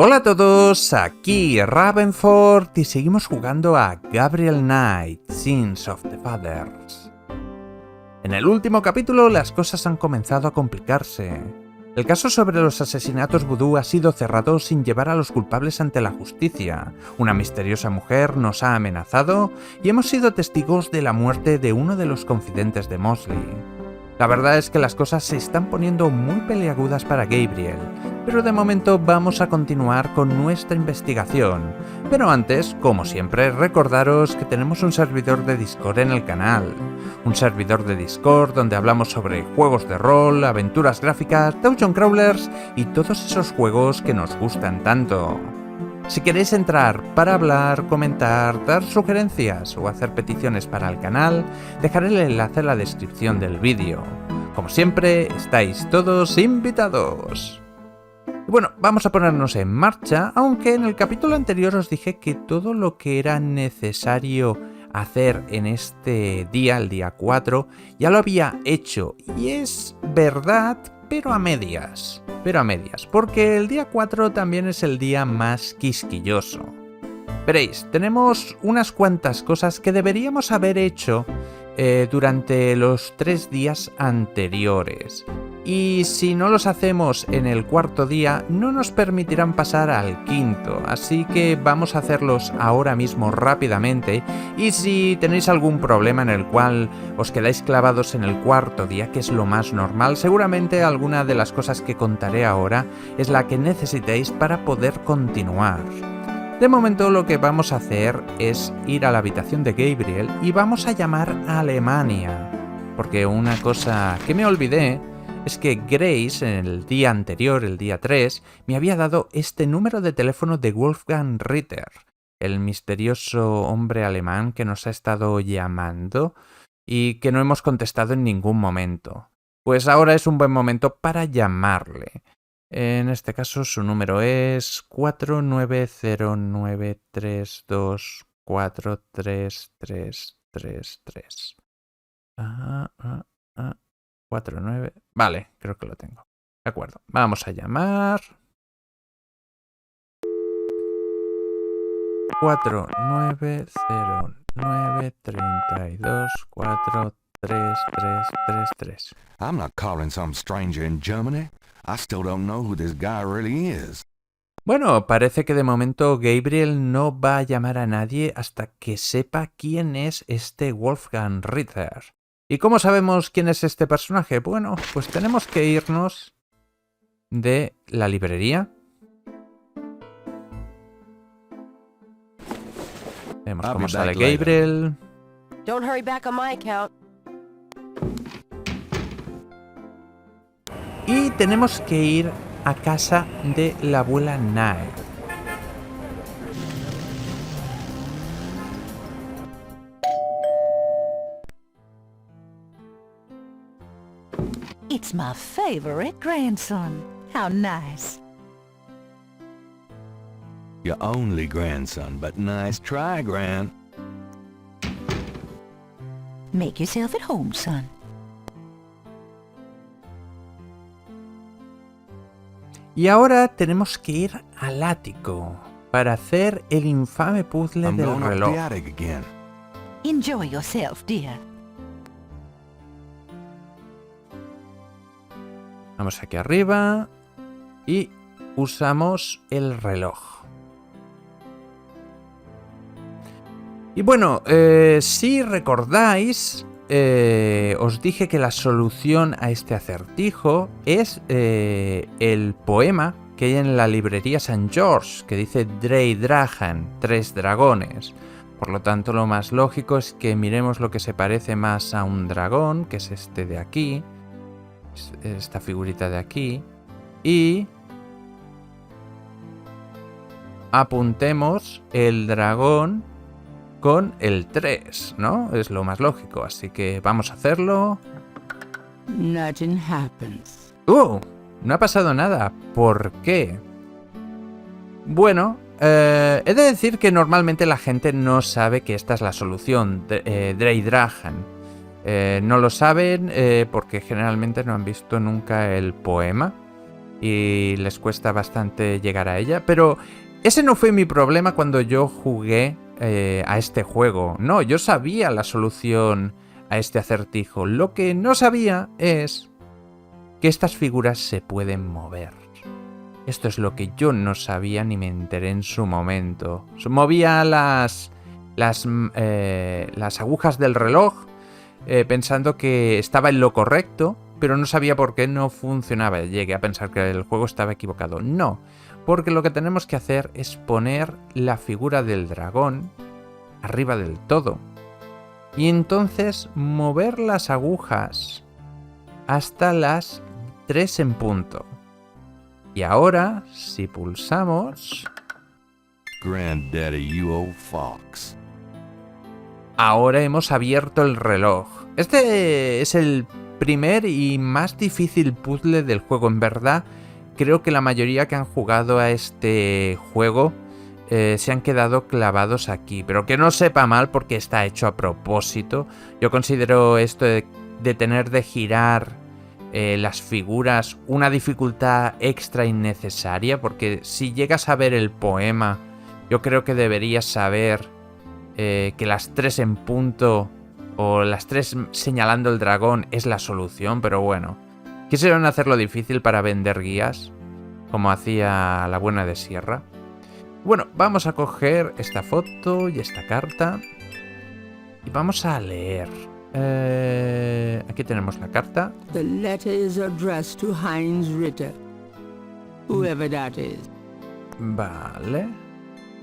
Hola a todos, aquí Ravenford y seguimos jugando a Gabriel Knight, Sins of the Fathers. En el último capítulo las cosas han comenzado a complicarse. El caso sobre los asesinatos vudú ha sido cerrado sin llevar a los culpables ante la justicia. Una misteriosa mujer nos ha amenazado y hemos sido testigos de la muerte de uno de los confidentes de Mosley. La verdad es que las cosas se están poniendo muy peliagudas para Gabriel, pero de momento vamos a continuar con nuestra investigación. Pero antes, como siempre, recordaros que tenemos un servidor de Discord en el canal. Un servidor de Discord donde hablamos sobre juegos de rol, aventuras gráficas, dungeon crawlers y todos esos juegos que nos gustan tanto. Si queréis entrar para hablar, comentar, dar sugerencias o hacer peticiones para el canal, dejaré el enlace en la descripción del vídeo. Como siempre, estáis todos invitados. Y bueno, vamos a ponernos en marcha, aunque en el capítulo anterior os dije que todo lo que era necesario hacer en este día, el día 4, ya lo había hecho. Y es verdad, pero a medias, porque el día 4 también es el día más quisquilloso. Veréis, tenemos unas cuantas cosas que deberíamos haber hecho durante los 3 días anteriores. Y si no los hacemos en el cuarto día, no nos permitirán pasar al quinto, así que vamos a hacerlos ahora mismo rápidamente. Y si tenéis algún problema en el cual os quedáis clavados en el cuarto día, que es lo más normal, seguramente alguna de las cosas que contaré ahora es la que necesitéis para poder continuar. De momento lo que vamos a hacer es ir a la habitación de Gabriel y vamos a llamar a Alemania, porque una cosa que me olvidé es que Grace, en el día anterior, el día 3, me había dado este número de teléfono de Wolfgang Ritter, el misterioso hombre alemán que nos ha estado llamando y que no hemos contestado en ningún momento. Pues ahora es un buen momento para llamarle. En este caso su número es 490932433333. 49. Vale, creo que lo tengo. De acuerdo, vamos a llamar. 490932433333. I'm not calling some stranger in Germany. I still don't know who this guy really is. Bueno, parece que de momento Gabriel no va a llamar a nadie hasta que sepa quién es este Wolfgang Ritter. ¿Y cómo sabemos quién es este personaje? Bueno, pues tenemos que irnos de la librería. Vemos cómo sale Gabriel. Don't hurry back on my account. Y tenemos que ir a casa de la abuela Knight. It's my favorite grandson. How nice. Your only grandson, but nice try, Gran. Make yourself at home, son. Y ahora tenemos que ir al ático para hacer el infame puzzle del reloj. Enjoy yourself, dear. Vamos aquí arriba y usamos el reloj. Y bueno, si recordáis, os dije que la solución a este acertijo es el poema que hay en la librería St. George, que dice Drei Drachen, 3 dragones. Por lo tanto, lo más lógico es que miremos lo que se parece más a un dragón, que es este de aquí, esta figurita de aquí, y apuntemos el dragón con el 3, ¿no? Es lo más lógico, así que vamos a hacerlo. Nothing happens. No ha pasado nada. ¿Por qué? Bueno, he de decir que normalmente la gente no sabe que esta es la solución, Drei Drachen. No lo saben porque generalmente no han visto nunca el poema. y les cuesta bastante llegar a ella, pero ese no fue mi problema cuando yo jugué a este juego. No, yo sabía la solución a este acertijo. Lo que no sabía es que estas figuras se pueden mover. Esto es lo que yo no sabía ni me enteré en su momento. Movía las agujas del reloj pensando que estaba en lo correcto, pero no sabía por qué no funcionaba. Llegué a pensar que el juego estaba equivocado. No, porque lo que tenemos que hacer es poner la figura del dragón arriba del todo. Y entonces mover las agujas hasta las 3 en punto. Y ahora, si pulsamos... Granddaddy, you old fox. Ahora hemos abierto el reloj. Este es el primer y más difícil puzzle del juego. En verdad, creo que la mayoría que han jugado a este juego se han quedado clavados aquí. Pero que no sepa mal porque está hecho a propósito. Yo considero esto de tener de girar las figuras una dificultad extra innecesaria, porque si llegas a ver el poema, yo creo que deberías saber que las 3 en punto o las 3 señalando el dragón es la solución, pero bueno, quisieron hacerlo difícil para vender guías, como hacía la buena de Sierra. Bueno, vamos a coger esta foto y esta carta y vamos a leer. Aquí tenemos la carta. The letter is addressed to Heinz Ritter, whoever that is. Vale.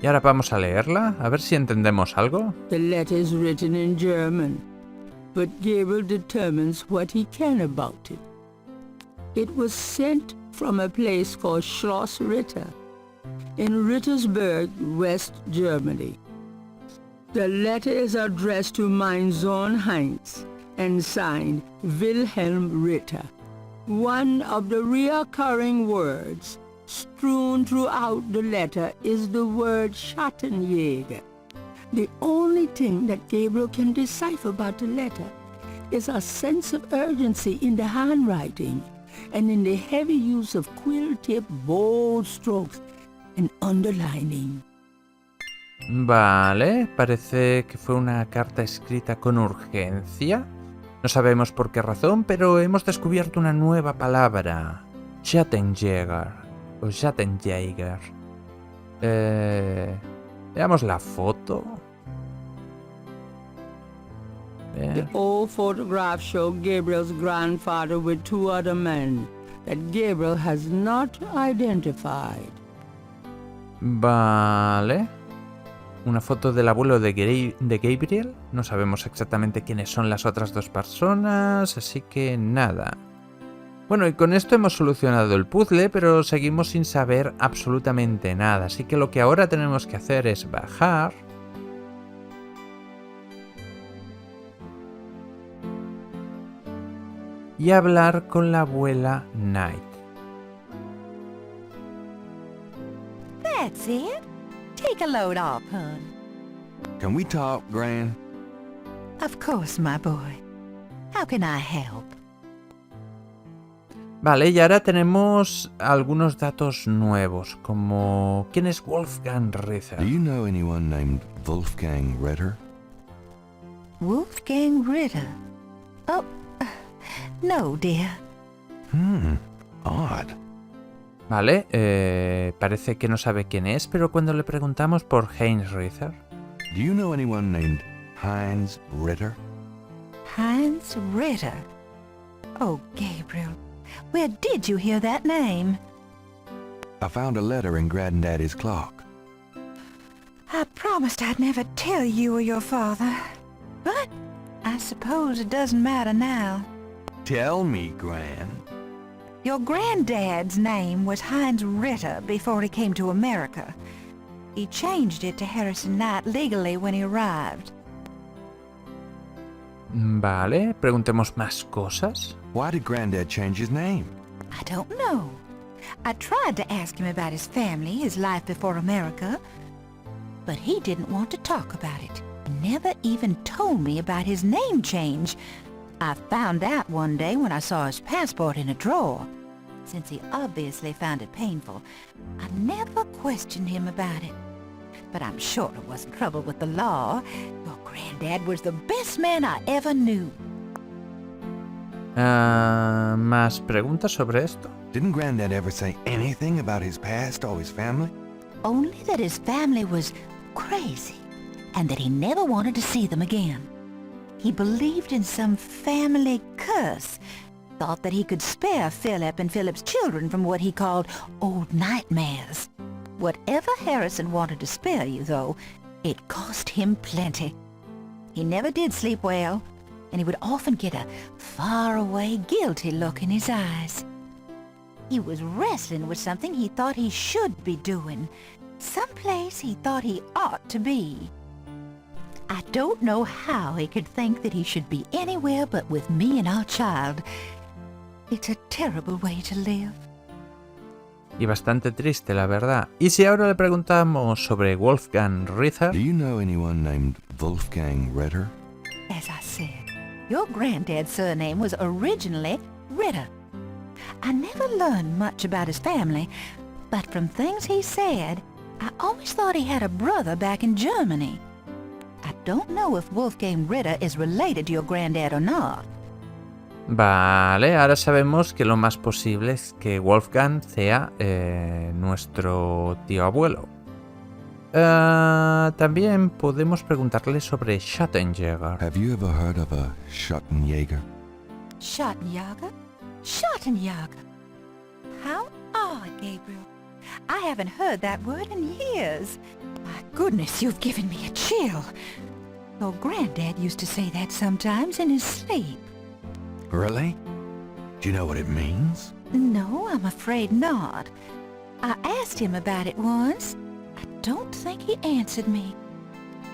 Y ahora vamos a leerla, a ver si entendemos algo. The letter is written in German, but Gabriel determines what he can about it. It was sent from a place called Schloss Ritter in Rittersberg, West Germany. The letter is addressed to mein Sohn Heinz and signed Wilhelm Ritter. One of the recurring words strewn throughout the letter is the word Schattenjäger. The only thing that Gabriel can decipher about the letter is a sense of urgency in the handwriting and in the heavy use of quill-tipped bold strokes and underlining. Vale, parece que fue una carta escrita con urgencia. No sabemos por qué razón, pero hemos descubierto una nueva palabra. Schattenjäger o Schattenjäger. Veamos la foto. The old photographs show Gabriel's grandfather with 2 other men that Gabriel has not identified. Vale. Una foto del abuelo de Gabriel. No sabemos exactamente quiénes son las otras 2 personas, así que nada. Bueno, y con esto hemos solucionado el puzzle, pero seguimos sin saber absolutamente nada. Así que lo que ahora tenemos que hacer es bajar. Y hablar con la abuela Knight. That's it. Take a load off, hon. Can we talk, Gran? Of course, my boy. How can I help? Vale, y ahora tenemos algunos datos nuevos, como ¿quién es Wolfgang Ritter? Do you know anyone named Wolfgang Ritter? Wolfgang Ritter. Oh, no, dear. Odd. Vale, parece que no sabe quién es, pero cuando le preguntamos por Heinz Ritter... Do you know anyone named Heinz Ritter? Heinz Ritter. Oh, Gabriel, where did you hear that name? I found a letter in Granddaddy's clock. I promised I'd never tell you or your father. But I suppose it doesn't matter now. Tell me, Gran. Your granddad's name was Heinz Ritter before he came to America. He changed it to Harrison Knight legally when he arrived. Vale, preguntemos más cosas. Why did Granddad change his name? I don't know. I tried to ask him about his family, his life before America, but he didn't want to talk about it. He never even told me about his name change. I found out one day when I saw his passport in a drawer. Since he obviously found it painful, I never questioned him about it. But I'm sure it wasn't trouble with the law. Your granddad was the best man I ever knew. ¿Más preguntas sobre esto? Didn't Granddad ever say anything about his past or his family? Only that his family was crazy, and that he never wanted to see them again. He believed in some family curse, thought that he could spare Philip and Philip's children from what he called old nightmares. Whatever Harrison wanted to spare you, though, it cost him plenty. He never did sleep well, and he would often get a far-away, guilty look in his eyes. He was wrestling with something he thought he should be doing, someplace he thought he ought to be. I don't know how he could think that he should be anywhere but with me and our child. It's a terrible way to live. Y bastante triste, la verdad. ¿Y si ahora le preguntamos sobre Wolfgang Ritter? Do you know anyone named Wolfgang Ritter? As I said, your granddad's surname was originally Ritter. I never learned much about his family, but from things he said, I always thought he had a brother back in Germany. I don't know if Wolfgang Ritter is related to your granddad or not. Vale, ahora sabemos que lo más posible es que Wolfgang sea nuestro tío abuelo. También podemos preguntarle sobre Schottenjäger. Have you ever heard of a Schottenjäger? Schottenjäger? Schottenjäger. How odd, Gabriel. I haven't heard that word in years. My goodness, you've given me a chill. Your granddad used to say that sometimes in his sleep. Really? Do you know what it means? No, I'm afraid not. I asked him about it once. I don't think he answered me.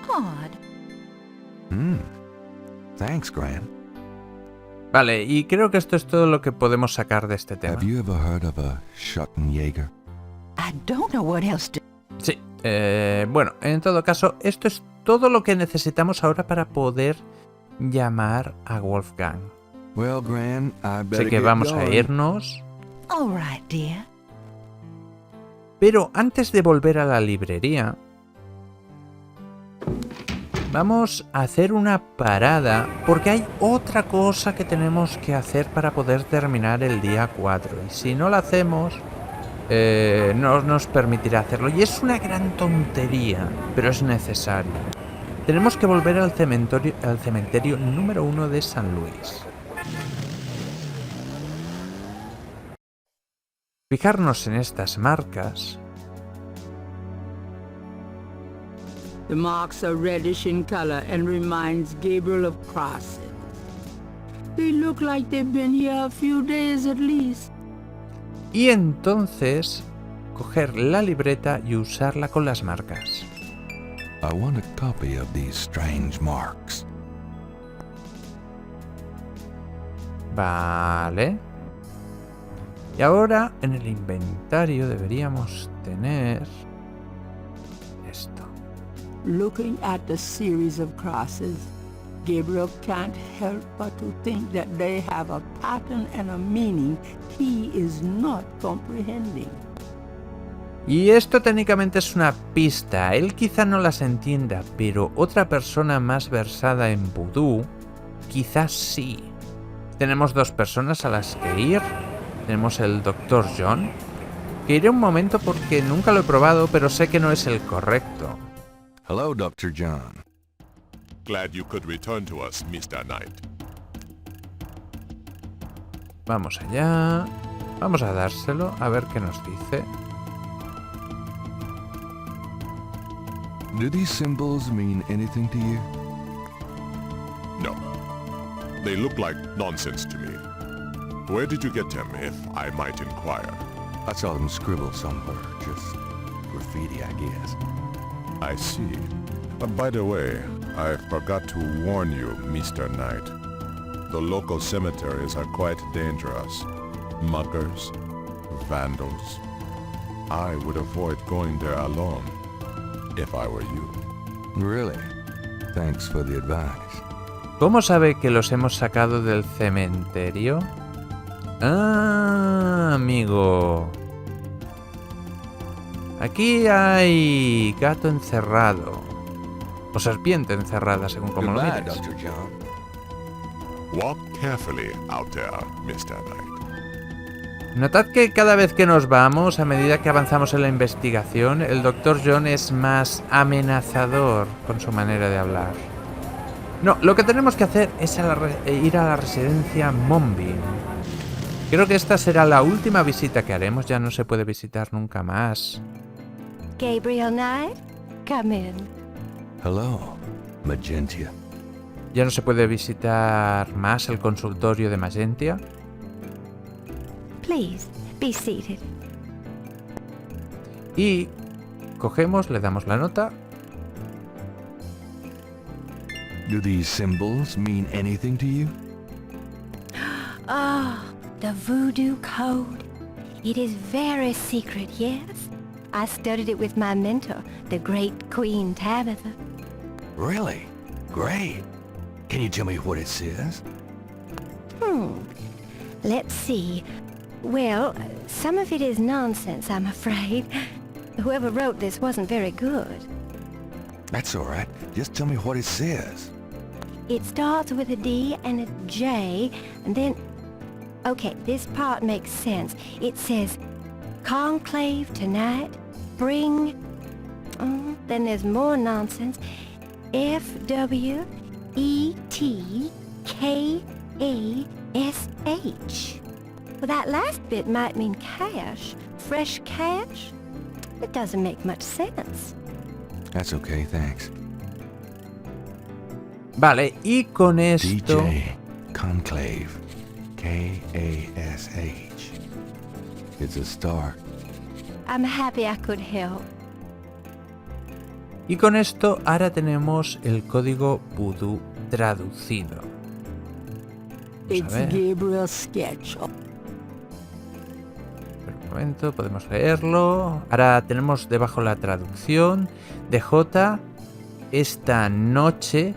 Odd. Thanks, Gran. Vale, y creo que esto es todo lo que podemos sacar de este tema. Have you ever heard of a Schottenjäger? I don't know what else to... Sí, bueno, en todo caso, esto es todo lo que necesitamos ahora para poder llamar a Wolfgang. Well, Gran, I better Sé que get vamos a going. irnos, All right, dear. pero antes de volver a la librería, vamos a hacer una parada porque hay otra cosa que tenemos que hacer para poder terminar el día 4. Y si no lo hacemos, no nos permitirá hacerlo. Y es una gran tontería, pero es necesario. Tenemos que volver al cementerio número 1 de San Luis. Fijarnos en estas marcas. The marks are reddish in color and reminds Gabriel of crosses. They look like they've been here a few days at least. Y entonces coger la libreta y usarla con las marcas. I want a copy of these strange marks. Vale. Y ahora en el inventario deberíamos tener esto. Looking at the series of crosses, Gabriel can't help but to think that they have a pattern and a meaning he is not comprehending. Y esto técnicamente es una pista. Él quizá no las entienda, pero otra persona más versada en vudú quizás sí. Tenemos dos personas a las que ir. Tenemos el Dr. John, que iré un momento porque nunca lo he probado, pero sé que no es el correcto. Hello, Dr. John. Glad you could return to us, Mr. Knight. Vamos allá. Vamos a dárselo, a ver qué nos dice. Do these symbols mean anything to you? No. They look like nonsense to me. Where did you get them, if I might inquire? I saw them scribbled somewhere. Just graffiti, I guess. I see. By the way, I forgot to warn you, Mr. Knight. The local cemeteries are quite dangerous. Muggers, vandals. I would avoid going there alone, if I were you. Really? Thanks for the advice. ¿Cómo sabe que los hemos sacado del cementerio? Ah, amigo. Aquí hay gato encerrado. O serpiente encerrada, según como lo Goodbye, mires. Dr. John. Walk carefully out there, Mr. Knight. Notad que cada vez que nos vamos, a medida que avanzamos en la investigación, el Dr. John es más amenazador con su manera de hablar. No, lo que tenemos que hacer es ir a la residencia Monby. Creo que esta será la última visita que haremos, ya no se puede visitar nunca más. Gabriel Knight, come in. Hello, Magentia. Ya no se puede visitar más el consultorio de Magentia. Please, be seated. Y cogemos, le damos la nota. Do these symbols mean anything to you? Oh, the voodoo code. It is very secret, yes? I studied it with my mentor, the great Queen Tabitha. Really? Great. Can you tell me what it says? Let's see. Well, some of it is nonsense, I'm afraid. Whoever wrote this wasn't very good. That's all right. Just tell me what it says. It starts with a D and a J, and then... Okay, this part makes sense. It says, conclave tonight, bring... then there's more nonsense. F-W-E-T-K-A-S-H. Well, that last bit might mean cash. Fresh cash? It doesn't make much sense. That's okay, thanks. Vale, y con esto... DJ Conclave. K-A-S-H. It's a start. I'm happy I could help. Y con esto ahora tenemos el código vudú traducido. It's ver. Gabriel's sketch. Un momento, podemos leerlo. Ahora tenemos debajo la traducción de J. Esta noche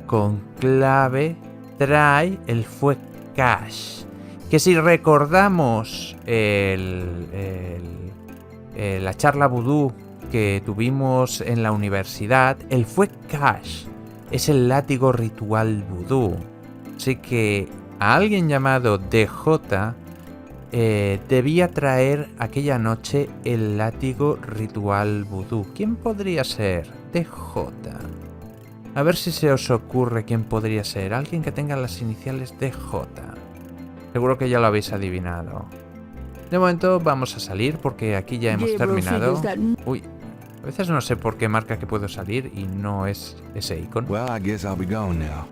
con clave trae el fue cash. Que si recordamos la charla vudú que tuvimos en la universidad, el fue cash es el látigo ritual vudú. Así que a alguien llamado DJ debía traer aquella noche el látigo ritual vudú. ¿Quién podría ser? DJ. A ver si se os ocurre quién podría ser. Alguien que tenga las iniciales DJ. Seguro que ya lo habéis adivinado. De momento vamos a salir porque aquí ya hemos terminado. Uy, a veces no sé por qué marca que puedo salir y no es ese icono. Well, I guess I'll be going now.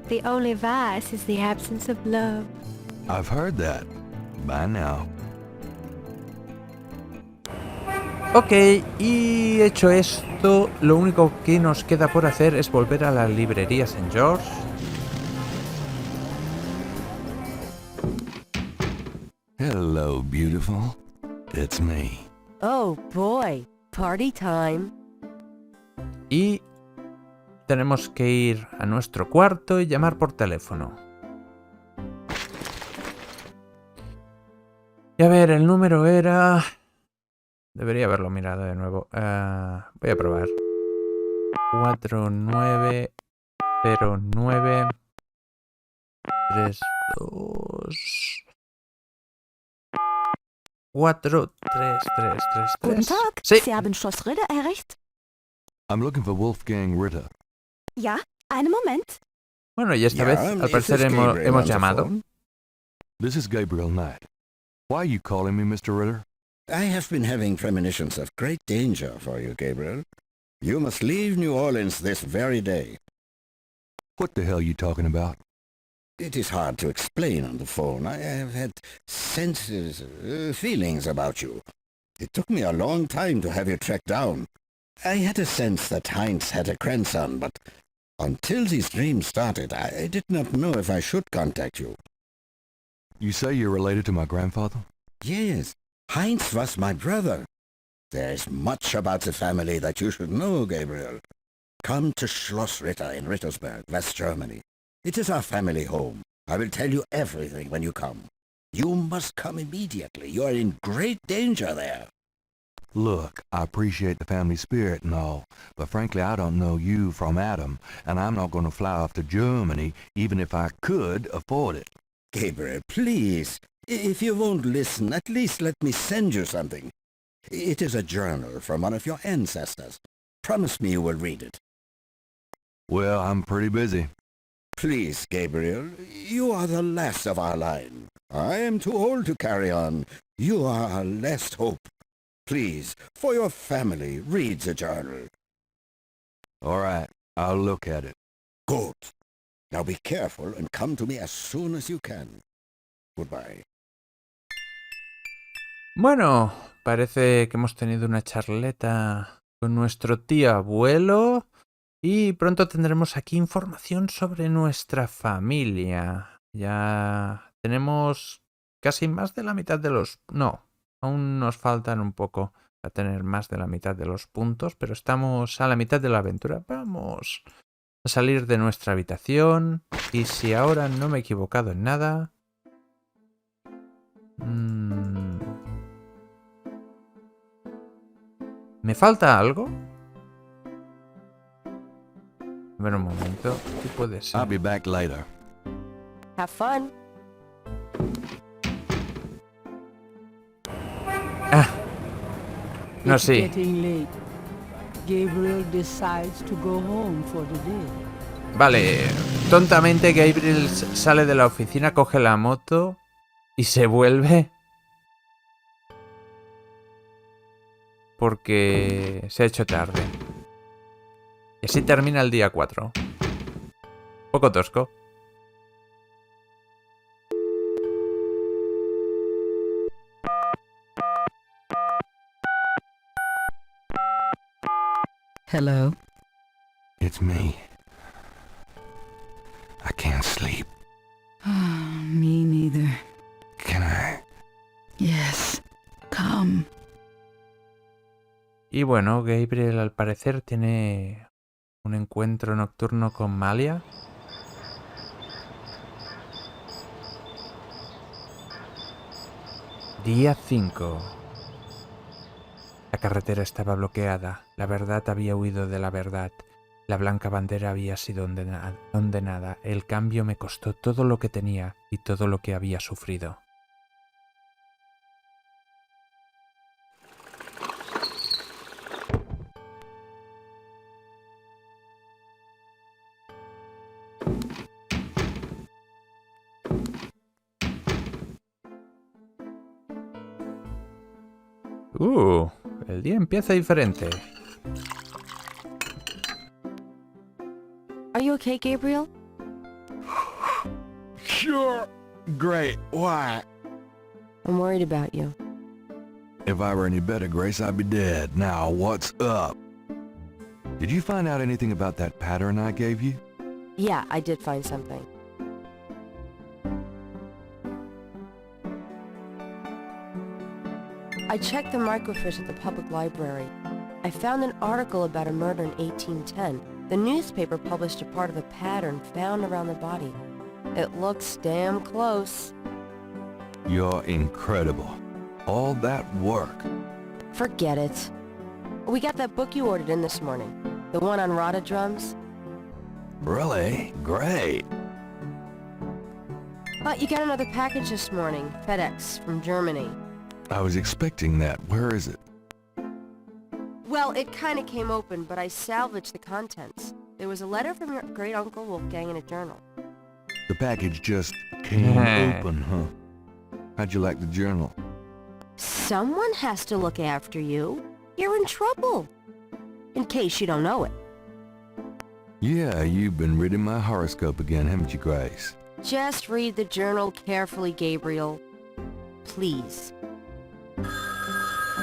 The only vice is the absence of love. I've heard that. Bye now. Ok, y hecho esto, lo único que nos queda por hacer es volver a la librería St. George. Hello, beautiful. It's me. Oh boy, party time. Y tenemos que ir a nuestro cuarto y llamar por teléfono. Y a ver, el número era... Debería haberlo mirado de nuevo. Voy a probar. 4909 32 43333. Guten Tag, Sí. Sie haben Schloss Ritter erreicht? I'm looking for Wolfgang Ritter. Ja, einen Moment. Bueno, y esta vez al parecer hemos llamado. This is Gabriel Knight. Why are you calling me Mr. Ritter? I have been having premonitions of great danger for you, Gabriel. You must leave New Orleans this very day. What the hell are you talking about? It is hard to explain on the phone. I have had senses, feelings about you. It took me a long time to have you tracked down. I had a sense that Heinz had a grandson, but until these dreams started, I did not know if I should contact you. You say you're related to my grandfather? Yes, Heinz was my brother. There is much about the family that you should know, Gabriel. Come to Schloss Ritter in Rittersberg, West Germany. It is our family home. I will tell you everything when you come. You must come immediately. You are in great danger there. Look, I appreciate the family spirit and all, but frankly I don't know you from Adam, and I'm not going to fly off to Germany even if I could afford it. Gabriel, please. If you won't listen, at least let me send you something. It is a journal from one of your ancestors. Promise me you will read it. Well, I'm pretty busy. Please, Gabriel, you are the last of our line. I am too old to carry on. You are our last hope. Please, for your family, read the journal. All right, I'll look at it. Good. Now be careful and come to me as soon as you can. Goodbye. Bueno, parece que hemos tenido una charleta con nuestro tío abuelo y pronto tendremos aquí información sobre nuestra familia. Ya tenemos casi más de la mitad de los... No, aún nos faltan un poco a tener más de la mitad de los puntos, pero estamos a la mitad de la aventura. Vamos a salir de nuestra habitación y si ahora no me he equivocado en nada... ¿Me falta algo? A ver un momento. ¿Qué puede ser? I'll be back later. Have fun. No, It's sí. getting late. Gabriel decides to go home for the day. Vale. Tontamente Gabriel sale de la oficina, coge la moto y se vuelve. Porque se ha hecho tarde. Y así termina el día 4. Poco tosco. Hello. It's me. I can't sleep. Me neither. Can I? Yes. Come. Y bueno, Gabriel al parecer tiene un encuentro nocturno con Malia. Día 5. La carretera estaba bloqueada. La verdad había huido de la verdad. La blanca bandera había sido condenada. El cambio me costó todo lo que tenía y todo lo que había sufrido. El día empieza diferente. Are you okay, Gabriel? Sure. Great. Why? I'm worried about you. If I were any better, Grace, I'd be dead. Now, what's up? Did you find out anything about that pattern I gave you? Yeah, I did find something. I checked the microfiche at the public library. I found an article about a murder in 1810. The newspaper published a part of the pattern found around the body. It looks damn close. You're incredible. All that work. Forget it. We got that book you ordered in this morning. The one on rada drums. Really? Great. You got another package this morning. FedEx from Germany. I was expecting that. Where is it? Well, it kind of came open, but I salvaged the contents. There was a letter from your great-uncle Wolfgang in a journal. The package just came open, huh? How'd you like the journal? Someone has to look after you. You're in trouble. In case you don't know it. Yeah, you've been reading my horoscope again, haven't you, Grace? Just read the journal carefully, Gabriel. Please.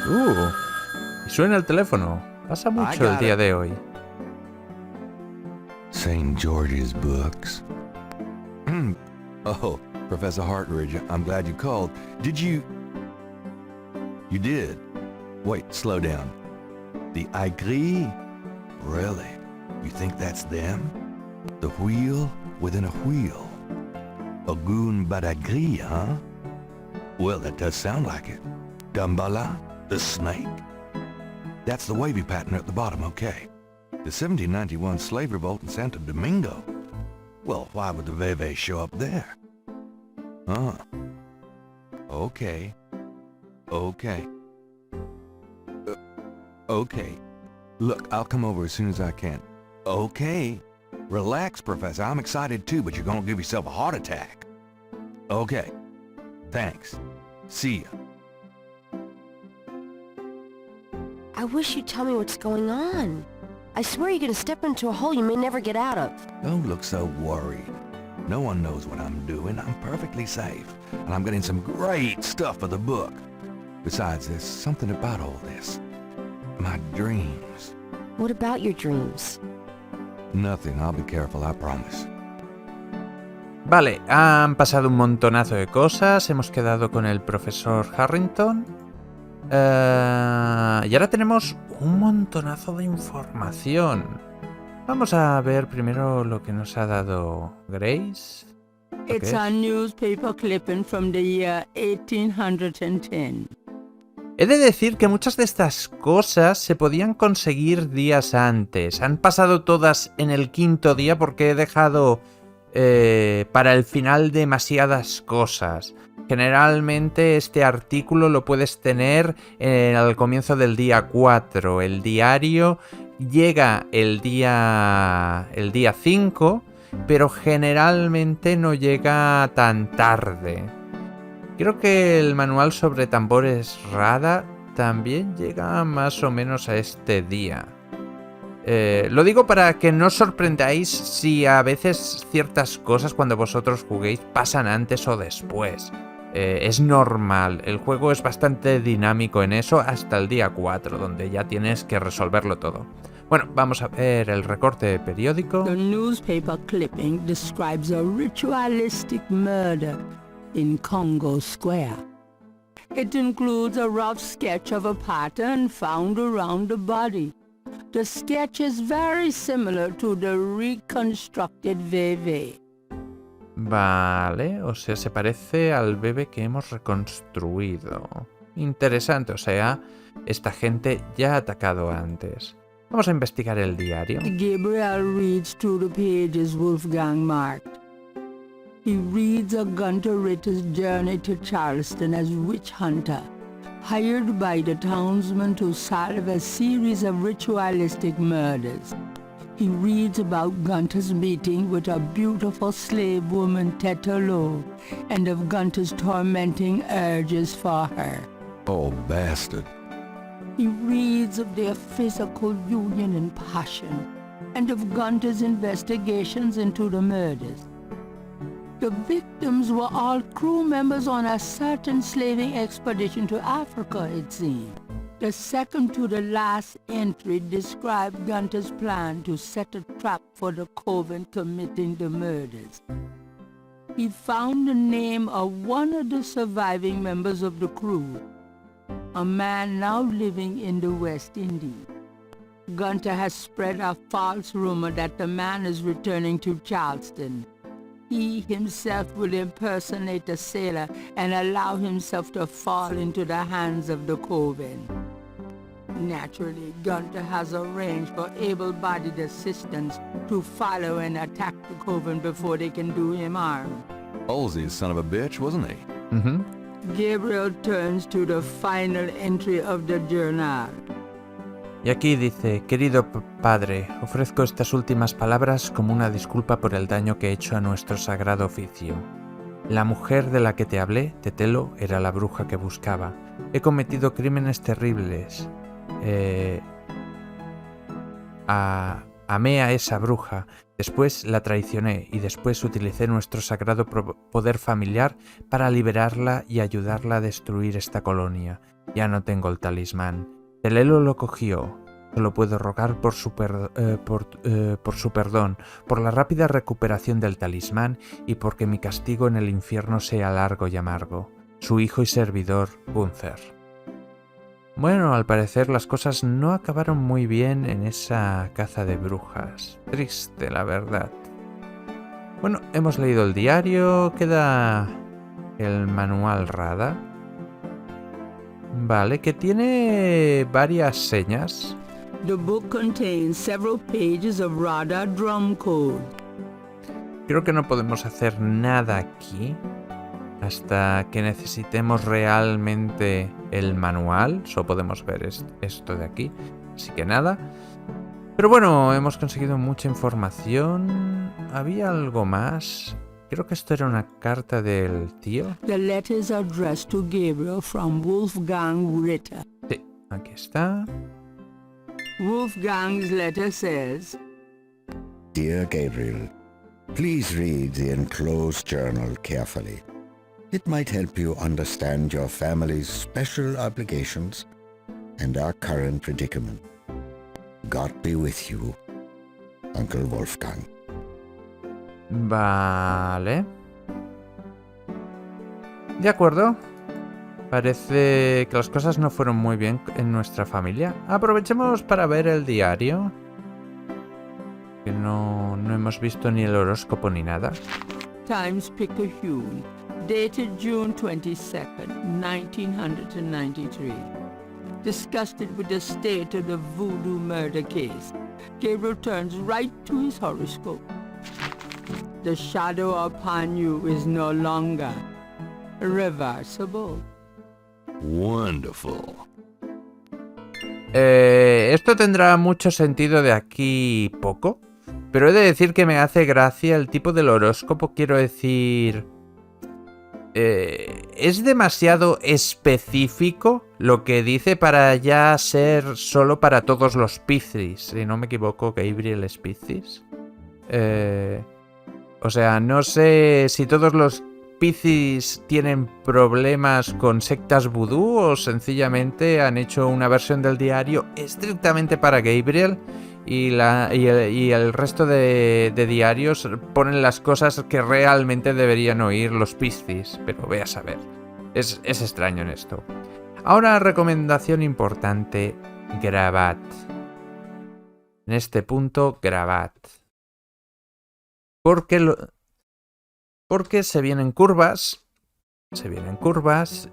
Y suena el teléfono. Pasa mucho el día de hoy. St. George's books. Oh, Professor Hartridge, I'm glad you called. Did you... You did? Wait, slow down. The Aigris? Really? You think that's them? The wheel? within a wheel. A goon badagri, huh? Well, that does sound like it. Dambala, the snake. That's the wavy pattern at the bottom, okay. The 1791 slave revolt in Santo Domingo. Well, why would the Veve show up there? Huh. Okay. Okay. Okay. Look, I'll come over as soon as I can. Okay. Relax, Professor. I'm excited too, but you're gonna give yourself a heart attack. Okay. Thanks. See ya. I wish you'd tell me what's going on. I swear you're gonna step into a hole you may never get out of. Don't look so worried. No one knows what I'm doing. I'm perfectly safe. And I'm getting some great stuff for the book. Besides, there's something about all this. My dreams. What about your dreams? Nothing. I'll be careful, I promise. Vale, han pasado un montonazo de cosas, hemos quedado con el profesor Harrington. Y ahora tenemos un montonazo de información. Vamos a ver primero lo que nos ha dado Grace. It's a newspaper clipping from the year 1810. He de decir que muchas de estas cosas se podían conseguir días antes. Han pasado todas en el quinto día porque he dejado para el final demasiadas cosas. Generalmente este artículo lo puedes tener al comienzo del día 4. El diario llega el día 5, pero generalmente no llega tan tarde. Creo que el manual sobre tambores Rada también llega más o menos a este día. Lo digo para que no os sorprendáis si a veces ciertas cosas cuando vosotros juguéis pasan antes o después. Es normal, el juego es bastante dinámico en eso hasta el día 4, donde ya tienes que resolverlo todo. Bueno, vamos a ver el recorte periódico. The newspaper clipping describes a ritualistic murder in Congo Square. It includes a rough sketch of a pattern found around the body. The sketch is very similar to the reconstructed VV. Vale, o sea, se parece al bebé que hemos reconstruido. Interesante, o sea, esta gente ya ha atacado antes. Vamos a investigar el diario. Gabriel reads through the pages Wolfgang marked. He reads of Gunter Ritter's journey to Charleston as witch hunter, hired by the townsmen to solve a series of ritualistic murders. He reads about Gunter's meeting with a beautiful slave woman, Tetelo, and of Gunter's tormenting urges for her. Oh, bastard. He reads of their physical union and passion, and of Gunter's investigations into the murders. The victims were all crew members on a certain slaving expedition to Africa, it seemed. The second to the last entry described Gunter's plan to set a trap for the coven committing the murders. He found the name of one of the surviving members of the crew, a man now living in the West Indies. Gunter has spread a false rumor that the man is returning to Charleston. He himself will impersonate a sailor and allow himself to fall into the hands of the coven. Naturally, Gunter has arranged for able-bodied assistants to follow and attack the coven before they can do him harm. Halsey's son of a bitch, wasn't he? Gabriel turns to the final entry of the journal. Y aquí dice: querido padre, ofrezco estas últimas palabras como una disculpa por el daño que he hecho a nuestro sagrado oficio. La mujer de la que te hablé, Tetelo, era la bruja que buscaba. He cometido crímenes terribles. Amé a esa bruja, después la traicioné y después utilicé nuestro sagrado poder familiar para liberarla y ayudarla a destruir esta colonia. Ya no tengo el talismán. Tetelo lo cogió. Solo puedo rogar por su perdón, por la rápida recuperación del talismán y porque mi castigo en el infierno sea largo y amargo. Su hijo y servidor, Gunther. Bueno, al parecer las cosas no acabaron muy bien en esa caza de brujas. Triste, la verdad. Bueno, hemos leído el diario, queda el manual RADA. Vale, que tiene varias señas. The book contains several pages of RADA drum code. Creo que no podemos hacer nada aquí hasta que necesitemos realmente el manual. Solo podemos ver esto de aquí. Así que nada. Pero bueno, hemos conseguido mucha información. ¿Había algo más? Creo que esto era una carta del tío. The letter is addressed to Gabriel from Wolfgang Ritter. Sí, aquí está. Wolfgang's letter says, Dear Gabriel, please read the enclosed journal carefully. It might help you understand your family's special obligations and our current predicament. God be with you, Uncle Wolfgang. Vale. De acuerdo. Parece que las cosas no fueron muy bien en nuestra familia. Aprovechemos para ver el diario. Que no hemos visto ni el horóscopo ni nada. Times-Picayune, dated June 22nd, 1993. Disgusted with the state of the voodoo murder case, Gabriel turns right to his horoscope. The shadow upon you is no longer reversible. Wonderful. Esto tendrá mucho sentido de aquí poco, pero he de decir que me hace gracia el tipo del horóscopo. Quiero decir, es demasiado específico lo que dice para ya ser solo para todos los Piscis. Si no me equivoco, Gabriel es Piscis. O sea, no sé si todos los Piscis tienen problemas con sectas vudú o sencillamente han hecho una versión del diario estrictamente para Gabriel y el resto de diarios ponen las cosas que realmente deberían oír los Piscis, pero ve a saber. Es extraño en esto. Ahora, recomendación importante, grabad. En este punto, grabad. Porque se vienen curvas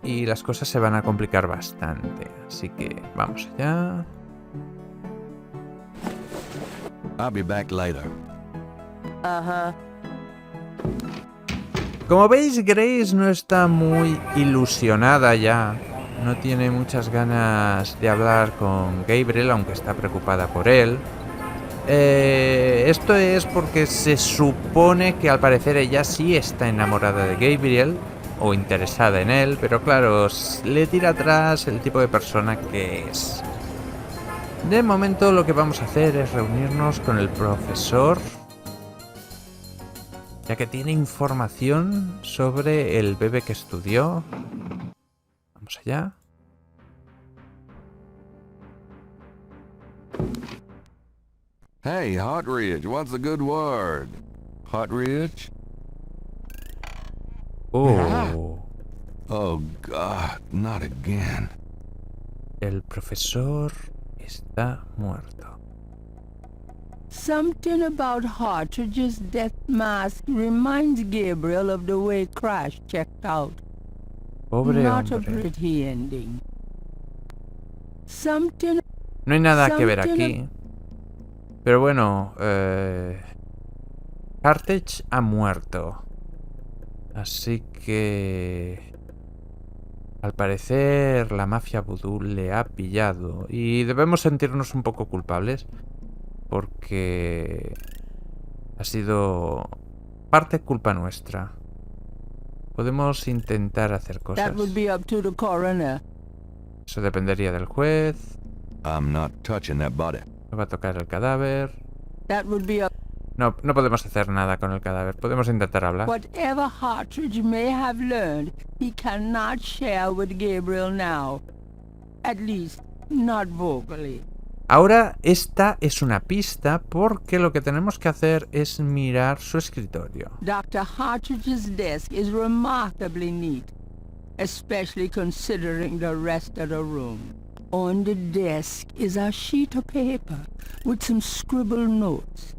y las cosas se van a complicar bastante. Así que vamos allá. I'll be back later. Como veis, Grace no está muy ilusionada ya. No tiene muchas ganas de hablar con Gabriel, aunque está preocupada por él. Esto es porque se supone que al parecer ella sí está enamorada de Gabriel o interesada en él, pero claro, le tira atrás el tipo de persona que es. De momento lo que vamos a hacer es reunirnos con el profesor, ya que tiene información sobre el bebé que estudió. Vamos allá. Hey, Hotridge, what's the good word? Hotridge? Oh. Oh, God, not again. El profesor está muerto. Something about Hartridge's death mask reminds Gabriel of the way Crash checked out. Pobre Not a hombre. pretty ending. Something... No hay nada que ver aquí. Pero bueno, Hartridge ha muerto. Así que... al parecer la mafia vudú le ha pillado. Y debemos sentirnos un poco culpables. Porque... ha sido... parte culpa nuestra. Podemos intentar hacer cosas. That would be up to the coroner. Eso dependería del juez. I'm not touching that body. No va a tocar el cadáver. That would be up... No podemos hacer nada con el cadáver. Podemos intentar hablar. Whatever Hartridge may have learned, he cannot share with Gabriel now. At least, not vocally. Ahora esta es una pista porque lo que tenemos que hacer es mirar su escritorio. Dr. Hartridge's desk is remarkably neat, especially considering the rest of the room. On the desk is a sheet of paper with some scribbled notes.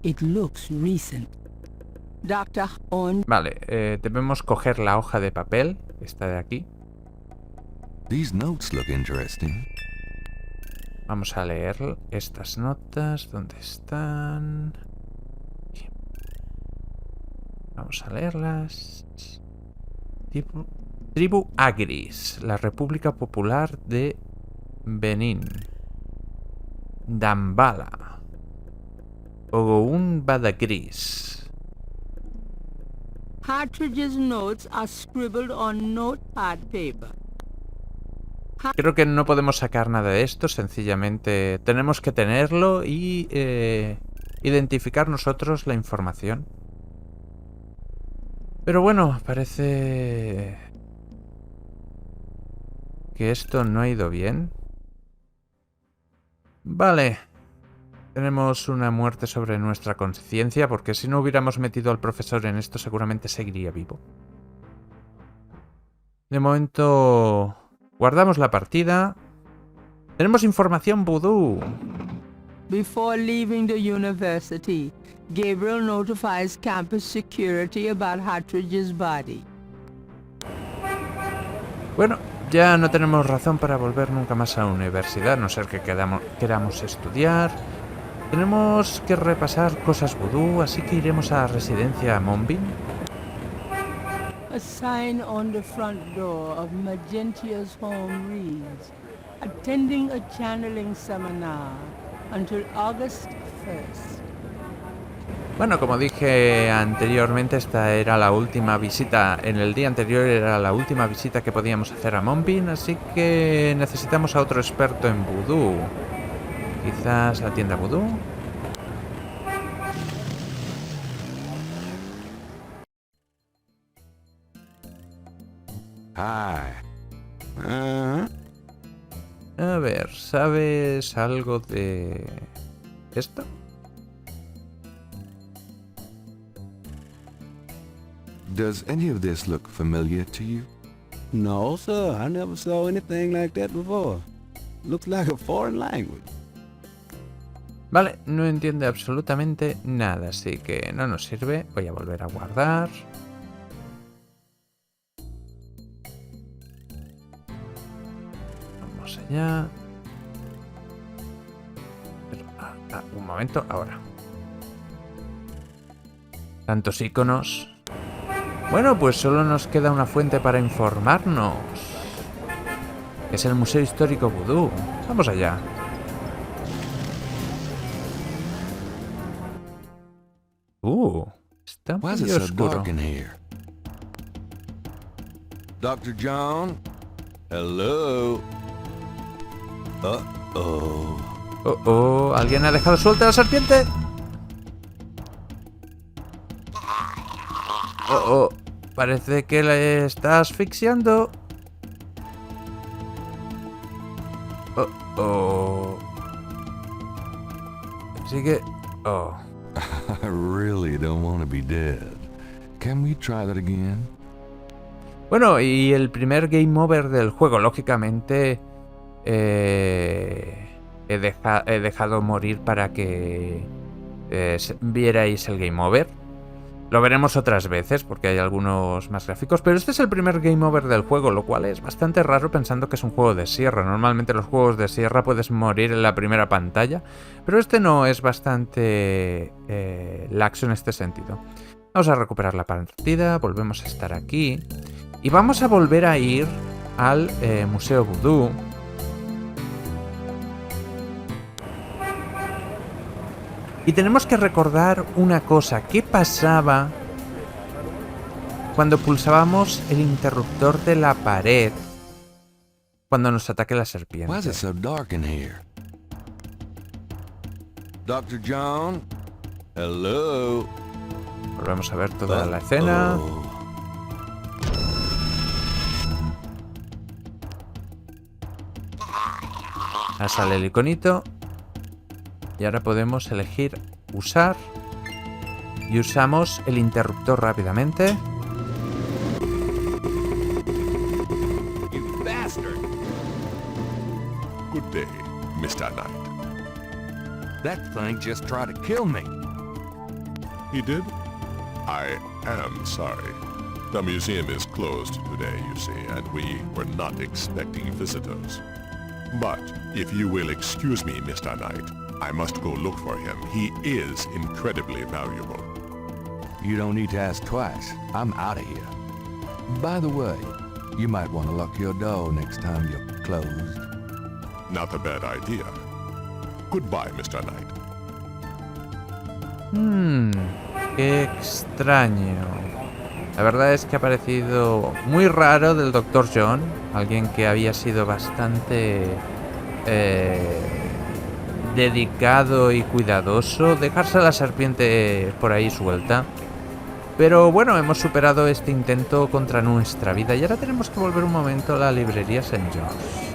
It looks recent. Dr. On Vale, debemos coger la hoja de papel, esta de aquí. These notes look interesting. Vamos a leer estas notas. ¿Dónde están? Aquí. Vamos a leerlas. Tribu Agris, la República Popular de Benín. Dambala. Ogoun Badagris. Partridge's notes are scribbled on notepad paper. Creo que no podemos sacar nada de esto, sencillamente tenemos que tenerlo y identificar nosotros la información. Pero bueno, parece que esto no ha ido bien. Vale. Tenemos una muerte sobre nuestra conciencia, porque si no hubiéramos metido al profesor en esto seguramente seguiría vivo. De momento guardamos la partida. Tenemos información vudú. Before leaving the university, Gabriel notifies campus security about Partridge's body. Bueno, ya no tenemos razón para volver nunca más a la universidad, a no ser que queramos estudiar. Tenemos que repasar cosas vudú, así que iremos a la residencia Monbin. A sign on the front door of Magentia's home reads, attending a channeling seminar until August 1st. Bueno, como dije anteriormente, esta era la última visita. En el día anterior era la última visita que podíamos hacer a Monbin, así que necesitamos a otro experto en vudú. Quizás la tienda vudú. Hi. A ver, ¿sabes algo de esto? Does any of this look familiar to you? No, sir. I never saw anything like that before. Looks like a foreign language. Vale, no entiende absolutamente nada, así que no nos sirve. Voy a volver a guardar. Vamos allá. Pero, un momento, ahora. Tantos iconos. Bueno, pues solo nos queda una fuente para informarnos. Es el Museo Histórico Vudú. Vamos allá. Está Why is muy it so oscuro. dark in here? Dr. John? Hello? Uh-oh. Oh, ¿alguien ha dejado suelta a la serpiente? Oh, parece que la está asfixiando. Oh. Sigue. Oh. I really don't want to be dead. Can we try that again? Bueno, y el primer game over del juego, lógicamente, he dejado morir para que vierais el game over. Lo veremos otras veces porque hay algunos más gráficos, pero este es el primer game over del juego, lo cual es bastante raro pensando que es un juego de sierra. Normalmente los juegos de sierra puedes morir en la primera pantalla, pero este no, es bastante laxo en este sentido. Vamos a recuperar la partida, volvemos a estar aquí y vamos a volver a ir al Museo Vudú. Y tenemos que recordar una cosa. ¿Qué pasaba cuando pulsábamos el interruptor de la pared cuando nos ataque la serpiente? Why is it so dark in here? Dr. John? Hello? Volvemos a ver toda la escena. Ahora sale el iconito. Y ahora podemos elegir usar. Y usamos el interruptor rápidamente. You bastard! Good day, Mr. Knight. That thing just tried to kill me. He did? I am sorry. The museum is closed today, you see, and we were not expecting visitors. But if you will excuse me, Mr. Knight, I must go look for him. He is incredibly valuable. You don't need to ask twice. I'm out of here. By the way, you might want to lock your door next time you're closed. Not a bad idea. Goodbye, Mr. Knight. Qué extraño. La verdad es que ha parecido muy raro del Dr. John, alguien que había sido bastante dedicado y cuidadoso, dejarse a la serpiente por ahí suelta. Pero bueno, hemos superado este intento contra nuestra vida y ahora tenemos que volver un momento a la librería St. John's.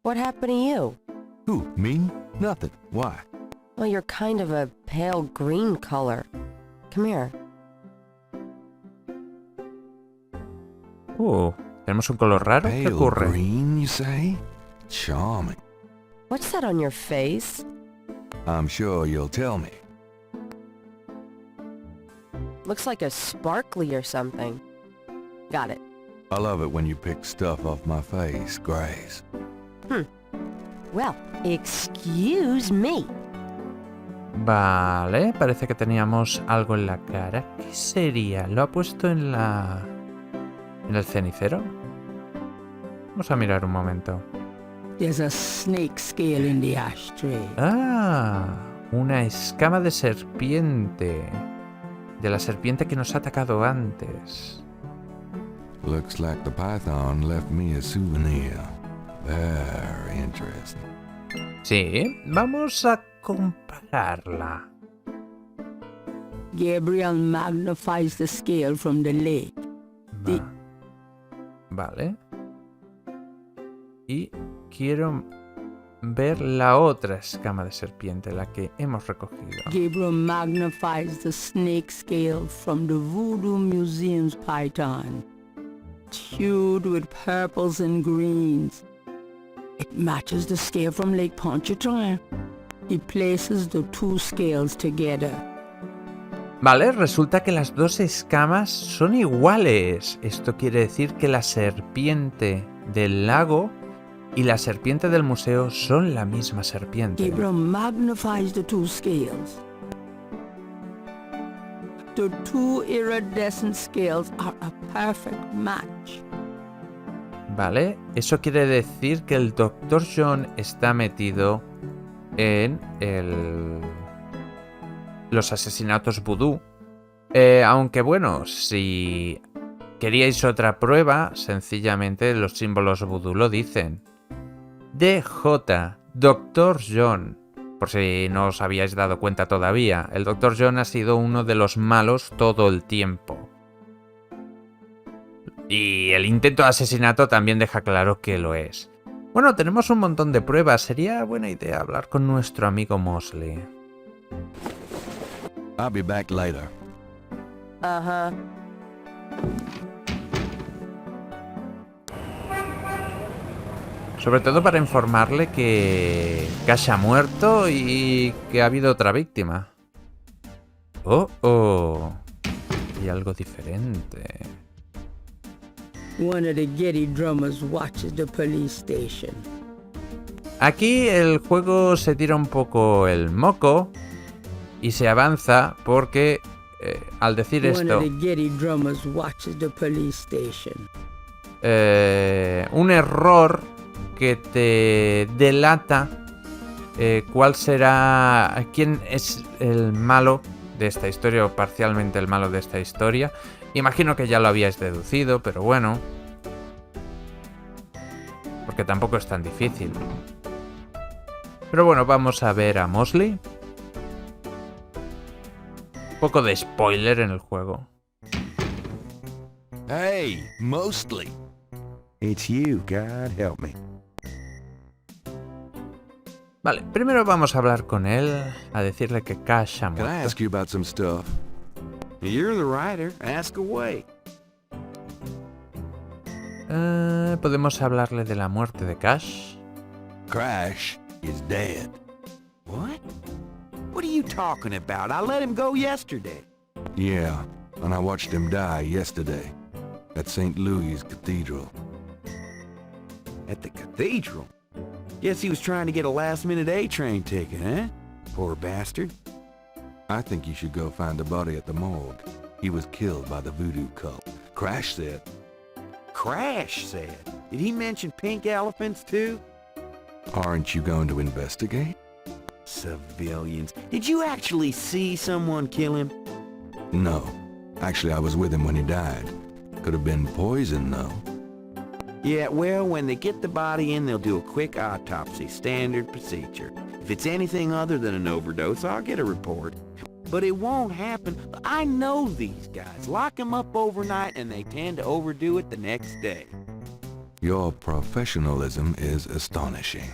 What happened to you? Who, me? Nothing. Why? Well, you're kind of a pale green color. Come here. Tenemos un color raro. ¿Qué Pale ocurre? green, you say? Charming. What's that on your face? I'm sure you'll tell me. Looks like a sparkly or something. Got it. I love it when you pick stuff off my face, Grace. Well, excuse me. Vale, parece que teníamos algo en la cara. ¿Qué sería? ¿Lo ha puesto en el cenicero? Vamos a mirar un momento. There's a snake scale in the ashtray. Una escama de serpiente. De la serpiente que nos ha atacado antes. Looks like the python left me a souvenir. Very interesting. Sí, vamos a compararla. Gabriel magnifies the scale from the lake. Vale. Y quiero ver la otra escama de serpiente, la que hemos recogido. Gabriel magnifies the snake scale from the Voodoo Museum's python, hued with purples and greens. It matches the scale from Lake Pontchartrain. He places the two scales together. Vale, resulta que las dos escamas son iguales. Esto quiere decir que la serpiente del lago y la serpiente del museo son la misma serpiente. Gabriel magnifies the two scales. The two iridescent scales are a perfect match. Vale, eso quiere decir que el Dr. John está metido en los asesinatos vudú. Aunque bueno, si queríais otra prueba, sencillamente los símbolos vudú lo dicen. DJ, Dr. John. Por si no os habíais dado cuenta todavía, el Dr. John ha sido uno de los malos todo el tiempo. Y el intento de asesinato también deja claro que lo es. Bueno, tenemos un montón de pruebas. Sería buena idea hablar con nuestro amigo Mosley. I'll be back later. Uh-huh. Sobre todo para informarle que Cash ha muerto y que ha habido otra víctima. Oh. Y algo diferente. One of the Getty drummers watches the police station. Aquí el juego se tira un poco el moco y se avanza porque al decir esto, un error que te delata cuál será, quién es el malo de esta historia o parcialmente el malo de esta historia. Imagino que ya lo habíais deducido, pero bueno, porque tampoco es tan difícil. Pero bueno, vamos a ver a Mosley. Un poco de spoiler en el juego. Hey, Mosley. It's you, God help me. Vale, primero vamos a hablar con él, a decirle que Cash ha Can I muerto. ask you about some stuff? You're the writer. Ask away. Podemos hablarle de la muerte de Cash. Crash is dead. What? What are you talking about? I let him go yesterday. Yeah, and I watched him die yesterday at St. Louis Cathedral. At the cathedral? Guess he was trying to get a last-minute A-train ticket, huh? Poor bastard. I think you should go find the body at the morgue. He was killed by the voodoo cult. Crash said. Crash said? Did he mention pink elephants, too? Aren't you going to investigate? Civilians. Did you actually see someone kill him? No. Actually, I was with him when he died. Could have been poison, though. Yeah, well, when they get the body in, they'll do a quick autopsy. Standard procedure. If it's anything other than an overdose, I'll get a report. But it won't happen. I know these guys. Lock them up overnight and they tend to overdo it the next day. Your professionalism is astonishing.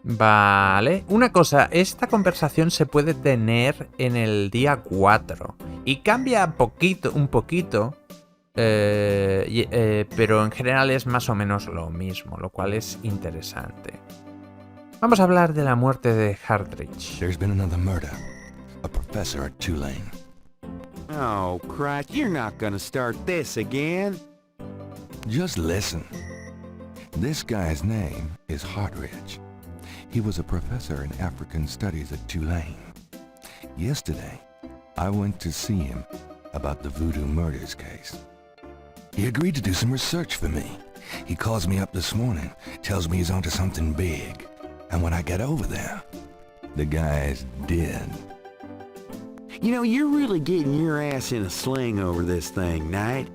Vale, una cosa, esta conversación se puede tener en el día 4 y cambia un poquito, pero en general es más o menos lo mismo, lo cual es interesante. Vamos a hablar de la muerte de Hartridge. There's been another murder. A professor at Tulane. Oh, Christ, you're not gonna start this again. Just listen. This guy's name is Hartridge. He was a professor in African studies at Tulane. Yesterday, I went to see him about the voodoo murders case. He agreed to do some research for me. He calls me up this morning, tells me he's onto something big. And when I get over there, the guy's dead. You know, you're really getting your ass in a sling over this thing, Knight.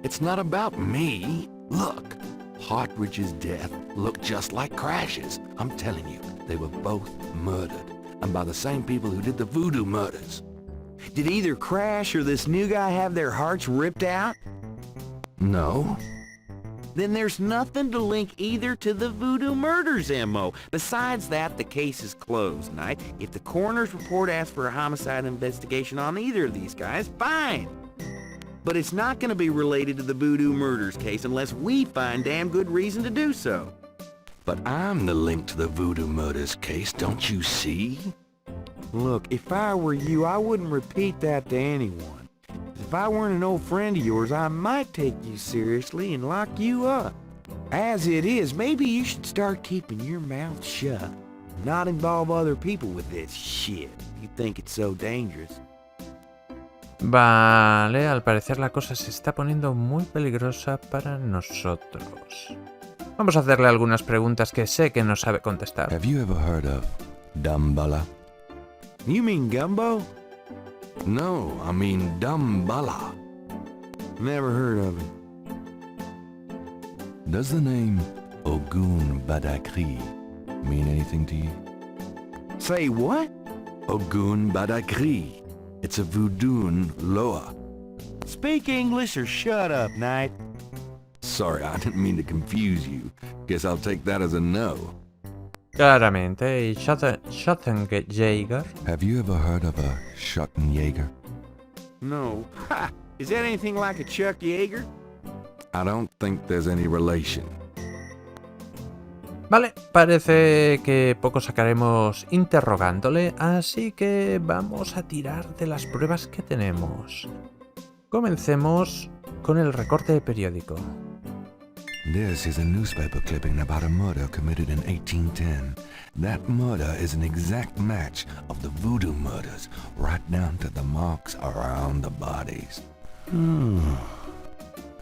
It's not about me. Look, Hartridge's death looked just like Crash's. I'm telling you, they were both murdered. And by the same people who did the voodoo murders. Did either Crash or this new guy have their hearts ripped out? No. Then there's nothing to link either to the voodoo murders, M.O. Besides that, the case is closed, Knight. If the coroner's report asks for a homicide investigation on either of these guys, fine. But it's not going to be related to the voodoo murders case unless we find damn good reason to do so. But I'm the link to the voodoo murders case, don't you see? Look, if I were you, I wouldn't repeat that to anyone. If I weren't an old friend of yours, I might take you seriously and lock you up. As it is, maybe you should start keeping your mouth shut. Not involve other people with this shit. You think it's so dangerous. Vale, al parecer la cosa se está poniendo muy peligrosa para nosotros. Vamos a hacerle algunas preguntas que sé que no sabe contestar. Have you ever heard of Damballa? You mean gumbo? No, I mean Damballa. Never heard of it. Does the name Ogun Badakri mean anything to you? Say what? Ogun Badakri. It's a voodoo loa. Speak English or shut up, Knight. Sorry, I didn't mean to confuse you. Guess I'll take that as a no. Claramente, y Schottenjäger. Have you ever heard of a Schottenjäger? No. Ha! Is that anything like a Chuck Yeager? I don't think there's any relation. Vale, parece que poco sacaremos interrogándole, así que vamos a tirar de las pruebas que tenemos. Comencemos con el recorte de periódico. This is a newspaper clipping about a murder committed in 1810. That murder is an exact match of the voodoo murders, right down to the marks around the bodies.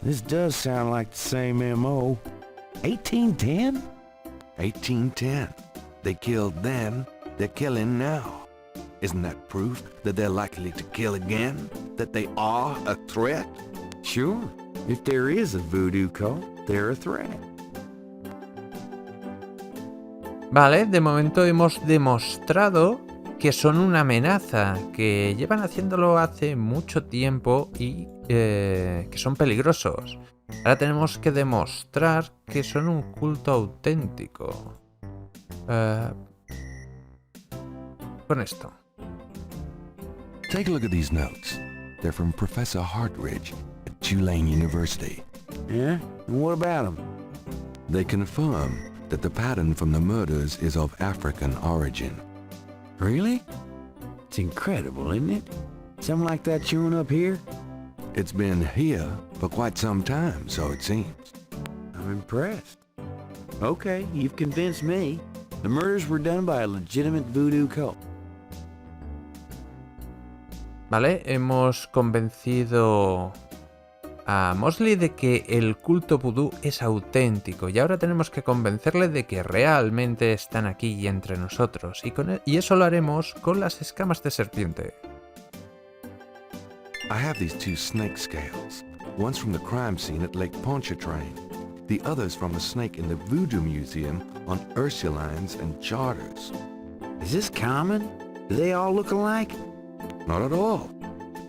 This does sound like the same M.O. 1810? 1810. They killed then, they're killing now. Isn't that proof that they're likely to kill again? That they are a threat? Sure. If there is a voodoo cult, they're a threat. Vale, de momento hemos demostrado que son una amenaza, que llevan haciéndolo hace mucho tiempo y que son peligrosos. Ahora tenemos que demostrar que son un culto auténtico. Con esto. Take a look at these notes. They're from Professor Hartridge at Tulane University. Yeah? And what about them? They confirm that the pattern from the murders is of African origin. Really? It's incredible, isn't it? Something like that showing up here? It's been here for quite some time, so it seems. I'm impressed. Okay, you've convinced me. The murders were done by a legitimate voodoo cult. Vale, hemos convencido a Mosley de que el culto vudú es auténtico y ahora tenemos que convencerle de que realmente están aquí y entre nosotros y eso lo haremos con las escamas de serpiente. I have these 2 snake scales. One's from the crime scene at Lake Pontchartrain. The other's from a snake in the Voodoo Museum on Ursulines and Charters. Is this common? Do they all look alike? Not at all.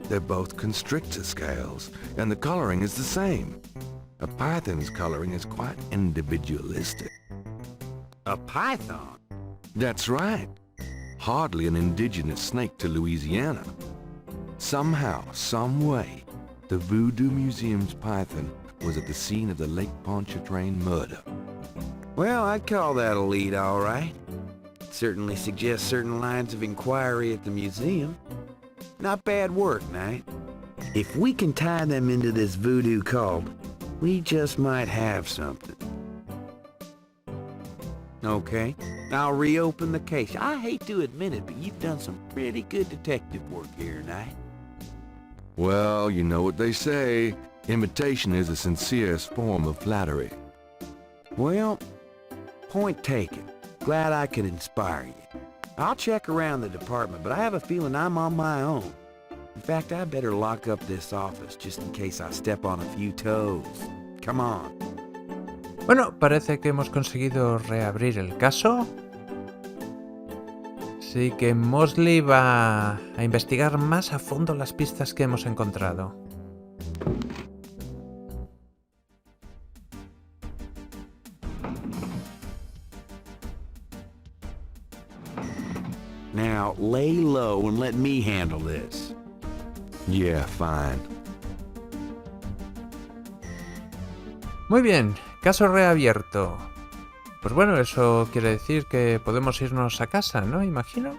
They're both constrictor scales, and the coloring is the same. A python's coloring is quite individualistic. A python? That's right. Hardly an indigenous snake to Louisiana. Somehow, some way, the Voodoo Museum's python was at the scene of the Lake Pontchartrain murder. Well, I'd call that a lead, all right. Certainly suggests certain lines of inquiry at the museum. Not bad work, Knight. If we can tie them into this voodoo cult, we just might have something. Okay, I'll reopen the case. I hate to admit it, but you've done some pretty good detective work here, Knight. Well, you know what they say. Imitation is the sincerest form of flattery. Well, point taken. Glad I could inspire you. I'll check around the department, but I have a feeling I'm on my own. In fact, I better lock up this office just in case I step on a few toes. Come on. Bueno, parece que hemos conseguido reabrir el caso. Así que Mosley va a investigar más a fondo las pistas que hemos encontrado. Now, lay low and let me handle this. Yeah, fine. Muy bien, caso reabierto. Pues bueno, eso quiere decir que podemos irnos a casa, ¿no? Imagino.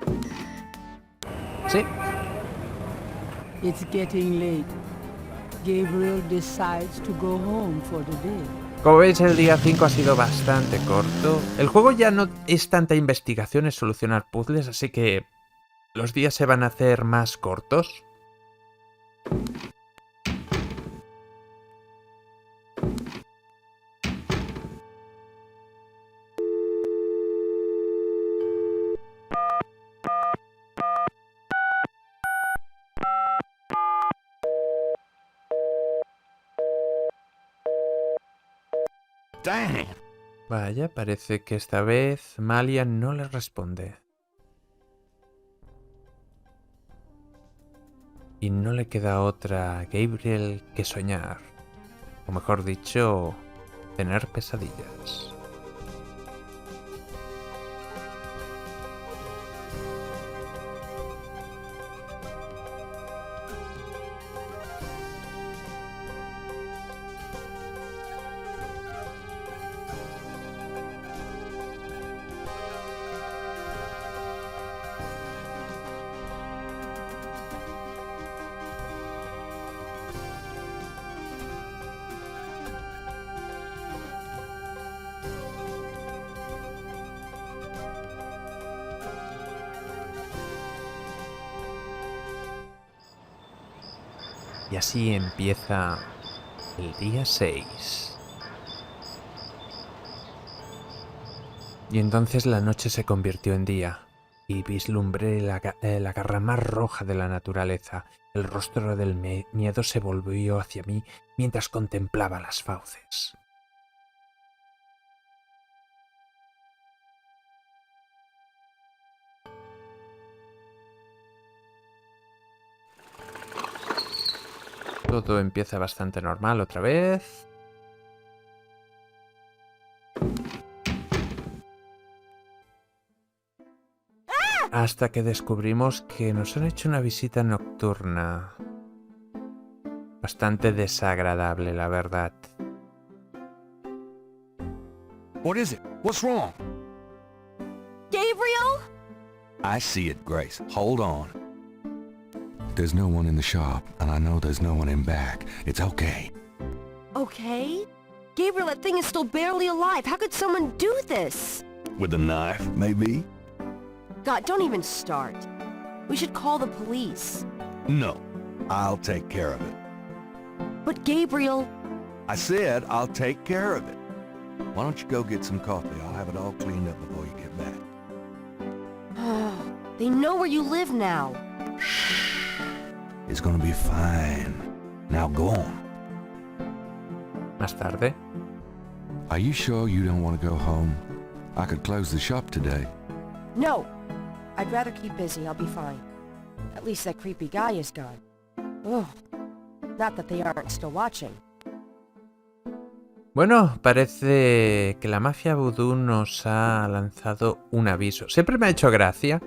Sí. It's getting late. Gabriel decides to go home for the day. Como veis, el día 5 ha sido bastante corto. El juego ya no es tanta investigación, es solucionar puzzles, así que los días se van a hacer más cortos. Damn. Vaya, parece que esta vez Malia no le responde. Y no le queda otra a Gabriel que soñar. O mejor dicho, tener pesadillas. Y así empieza el día 6. Y entonces la noche se convirtió en día, y vislumbré la garra más roja de la naturaleza. El rostro del miedo se volvió hacia mí mientras contemplaba las fauces. Todo empieza bastante normal otra vez. Hasta que descubrimos que nos han hecho una visita nocturna. Bastante desagradable, la verdad. What is it? What's wrong? Gabriel? I see it, Grace. Hold on. There's no one in the shop, and I know there's no one in back. It's okay. Okay? Gabriel, that thing is still barely alive. How could someone do this? With a knife, maybe? God, don't even start. We should call the police. No. I'll take care of it. But Gabriel... I said I'll take care of it. Why don't you go get some coffee? I'll have it all cleaned up before you get back. They know where you live now. It's gonna be fine. Now go on. Más tarde. Are you sure you don't want to go home? I could close the shop today. No. I'd rather keep busy. I'll be fine. At least that creepy guy is gone. Ugh. Not that they aren't still watching. Bueno, parece que la mafia vudú nos ha lanzado un aviso. Siempre me ha hecho gracia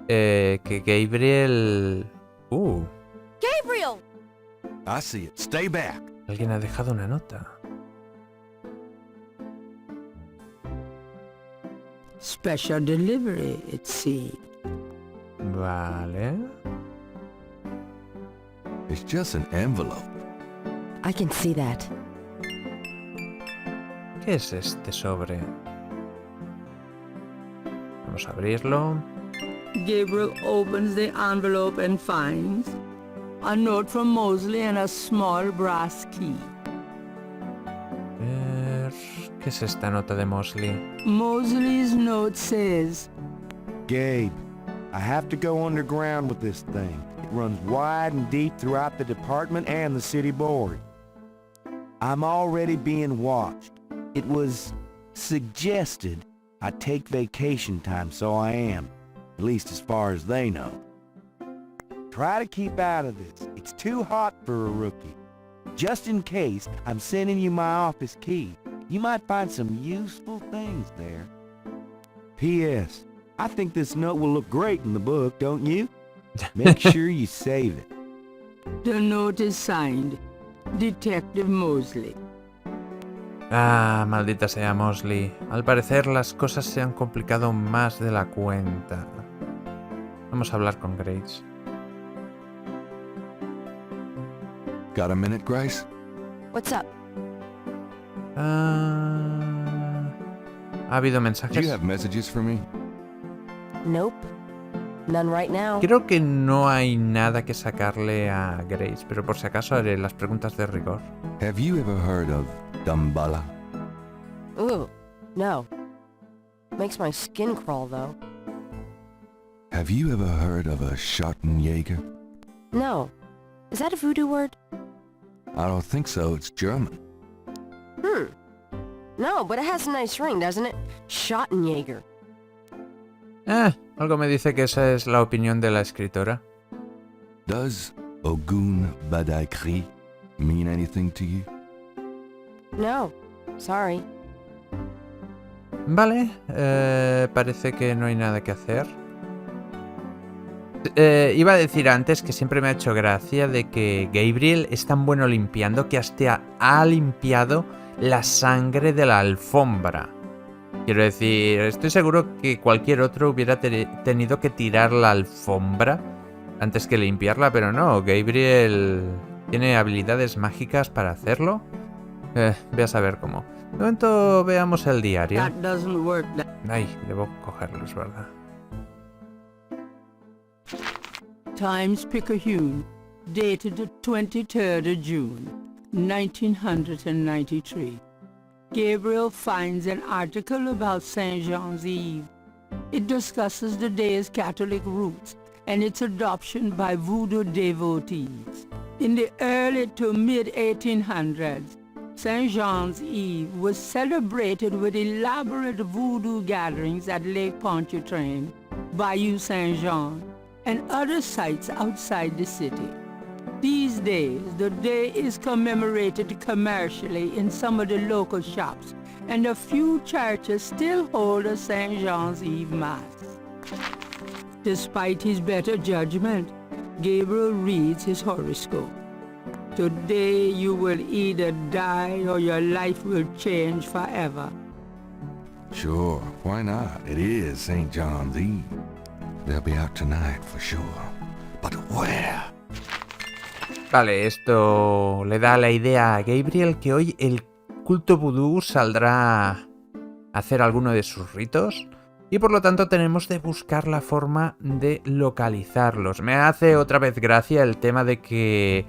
que Gabriel... Gabriel! I see it. Stay back. Alguien ha dejado una nota. Special delivery, it seems. Vale. It's just an envelope. I can see that. ¿Qué es este sobre? Vamos a abrirlo. Gabriel opens the envelope and finds a note from Mosley and a small brass key. ¿Qué es esta nota de Mosley? Mosley's note says, Gabe, I have to go underground with this thing. It runs wide and deep throughout the department and the city board. I'm already being watched. It was suggested I take vacation time, so I am. At least as far as they know. Try to keep out of this. It's too hot for a rookie. Just in case, I'm sending you my office key. You might find some useful things there. P.S. I think this note will look great in the book, don't you? Make sure you save it. the note is signed, Detective Mosley. Ah, maldita sea Mosley. Al parecer las cosas se han complicado más de la cuenta. Vamos a hablar con Grace. Got a minute, Grace? What's up? ¿Ha habido Do you mensajes? have messages for me? Nope. None right now. Creo que no hay nada que sacarle a Grace, pero por si acaso haré las preguntas de rigor. Have you ever heard of Damballa? Ooh, no. Makes my skin crawl, though. Have you ever heard of a Schottenjäger? No. Is that a voodoo word? I don't think so. It's German. No, but it has a nice ring, doesn't it? Schottenjäger. Algo me dice que esa es la opinión de la escritora. Does Ogun Badakri mean anything to you? No. Sorry. Vale, parece que no hay nada que hacer. Iba a decir antes que siempre me ha hecho gracia de que Gabriel es tan bueno limpiando que hasta ha limpiado la sangre de la alfombra. Quiero decir, estoy seguro que cualquier otro hubiera tenido que tirar la alfombra antes que limpiarla, pero no, Gabriel tiene habilidades mágicas para hacerlo. Ve a saber cómo. De momento veamos el diario. That doesn't work. Ay, debo cogerlo, es verdad. Times-Picayune, dated the 23rd of June, 1993. Gabriel finds an article about St. Jean's Eve. It discusses the day's Catholic roots and its adoption by voodoo devotees. In the early to mid-1800s, St. Jean's Eve was celebrated with elaborate voodoo gatherings at Lake Pontchartrain, Bayou St. Jean, and other sites outside the city. These days, the day is commemorated commercially in some of the local shops, and a few churches still hold a St. Jean's Eve Mass. Despite his better judgment, Gabriel reads his horoscope. Today you will either die or your life will change forever. Sure, why not? It is St. John's Eve. They'll be out tonight for sure. But where? Vale, esto le da la idea a Gabriel que hoy el culto vudú saldrá a hacer alguno de sus ritos y por lo tanto tenemos de buscar la forma de localizarlos. Me hace otra vez gracia el tema de que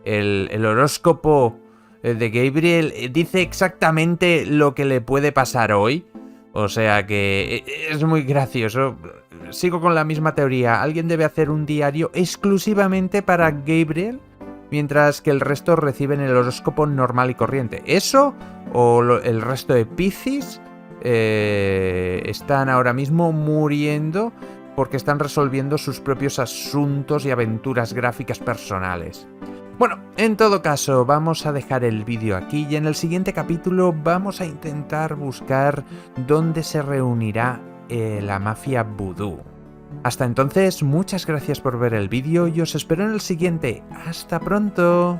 el horóscopo de Gabriel dice exactamente lo que le puede pasar hoy. O sea que es muy gracioso. Sigo con la misma teoría. Alguien debe hacer un diario exclusivamente para Gabriel, mientras que el resto reciben el horóscopo normal y corriente. ¿Eso o el resto de Piscis están ahora mismo muriendo porque están resolviendo sus propios asuntos y aventuras gráficas personales? Bueno, en todo caso, vamos a dejar el vídeo aquí y en el siguiente capítulo vamos a intentar buscar dónde se reunirá la mafia vudú. Hasta entonces, muchas gracias por ver el vídeo y os espero en el siguiente. ¡Hasta pronto!